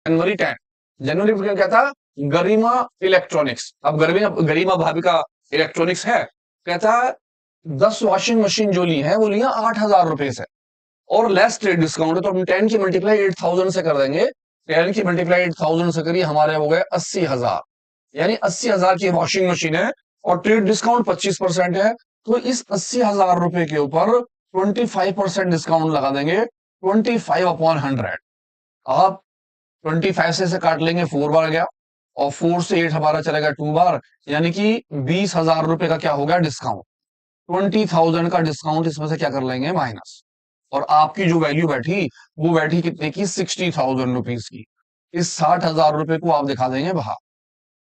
जनवरी 10, जनवरी क्या था, गरिमा इलेक्ट्रॉनिक्स। अब गरिमा भाभी का इलेक्ट्रॉनिक्स है, कहता है 10 वॉशिंग मशीन जो ली है वो लिया 8,000 रुपए से और लेस ट्रेड डिस्काउंट है, तो हम 10 की मल्टीप्लाई 8,000 से कर देंगे। 10 की मल्टीप्लाई 8,000 से करिए, हमारे हो गए 80,000, यानी 80,000 की वॉशिंग मशीन है और ट्रेड डिस्काउंट 25% है, तो इस 80,000 रुपए के ऊपर 25% डिस्काउंट लगा देंगे, 25/100। आप 25 से काट लेंगे, 4 बार गया, और 4 से 8 हमारा चलेगा 2 बार, यानी कि 20,000 रुपए का क्या हो गया डिस्काउंट। 20,000 का डिस्काउंट इसमें से क्या कर लेंगे, माइनस, और आपकी जो वैल्यू बैठी वो बैठी कितने की, 60,000 रुपीज की। इस 60,000 रुपए को आप दिखा देंगे बाहर,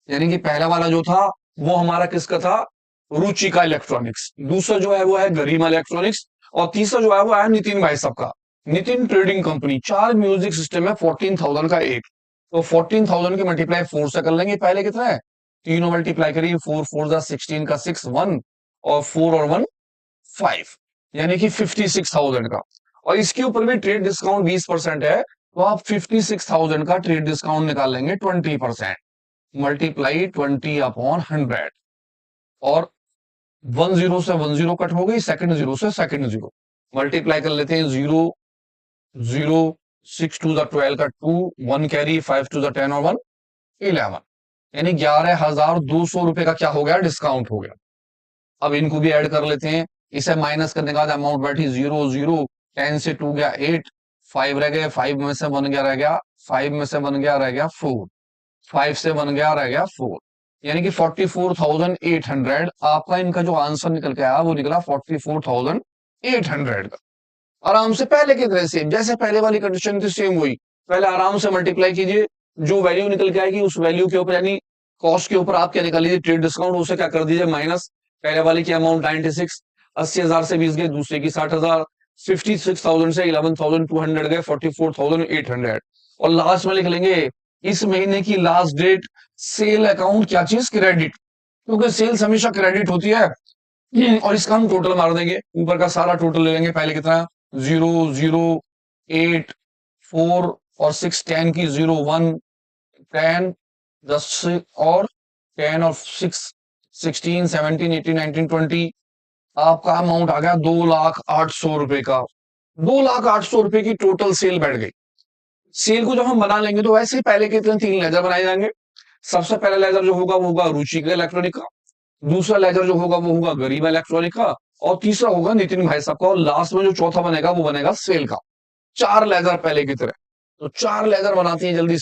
यानी कि पहला वाला जो था वो हमारा किसका था, रुचिका इलेक्ट्रॉनिक्स, दूसरा जो है वो है गरिमा इलेक्ट्रॉनिक्स, और तीसरा जो है वो है नितिन भाई सबका, Nitin trading company. 4 music system है, 14,000 का एक, तो 14,000 की मल्टीप्लाई 4 से कर लेंगे। पहले कितना है, तीनों मल्टीप्लाई करिए, 4 4 जा 16 का 6 1, और 4 और 1 5, यानी कि 56,000 का। और इसके ऊपर भी ट्रेड डिस्काउंट 20% है, तो आप 56,000 का ट्रेड डिस्काउंट निकाल लेंगे 20%, मल्टीप्लाई 20/100, और 10 से 10 कट हो गई, सेकंड जीरो से सेकंड जीरो, मल्टीप्लाई कर लेते हैं, 0 0, 6 to the 12 का 2, 1 कैरी, 5 to the 10 और 1 11, यानी 11,200 रुपए का क्या हो गया, डिस्काउंट हो गया। अब इनको भी ऐड कर लेते हैं, इसे माइनस करने के बाद अमाउंट बैठी 0 0, 10 से 2 गया 8, 5 रह गए, 5 में से 1 गया रह गया, 5 में से 1 गया रह गया 4, 5 से 1 गया रह गया 4, यानी कि 44,800। आपका इनका जो आंसर निकल के आया वो निकला 44,800 का। आराम से पहले की तरह सेम, जैसे पहले वाली कंडीशन थी सेम हुई, पहले आराम से मल्टीप्लाई कीजिए, जो वैल्यू निकल के आएगी उस वैल्यू के ऊपर, यानी कॉस्ट के ऊपर आप क्या निकाल लीजिए, ट्रेड डिस्काउंट, उसे क्या कर दीजिए माइनस। पहले वाले की अमाउंट 96, 80,000 से 20 गए, दूसरे की 60,000, 56,000 से 11,200 गए, 44,800, और लास्ट में लिख लेंगे इस महीने की लास्ट डेट, सेल अकाउंट क्या चीज, क्रेडिट, क्योंकि सेल्स हमेशा क्रेडिट होती है। और इसका हम टोटल मार देंगे, ऊपर का सारा टोटल ले लेंगे, पहले कितना 0 0 8 4 और 6 10 की 0 1 10 10 और 10 और 6 16 17 18 19 20, आपका अमाउंट आ गया 2,08,000 रुपए का। 2,08,000 रुपए की टोटल सेल बैठ गई। सेल को जब हम बना लेंगे तो वैसे ही पहले के 3 लेजर बनाए जाएंगे। सबसे पहला लेजर जो होगा वो होगा रुचिका इलेक्ट्रॉनिक का, दूसरा लेजर जो होगा वो होगा गरिमा इलेक्ट्रॉनिक का, और तीसरा होगा नितिन भाई साहब का, और लास्ट में जो चौथा बनेगा वो बनेगा सेल का। 4 लेजर पहले की तरह, तो 4 लेजर बनाती है जल्दी से।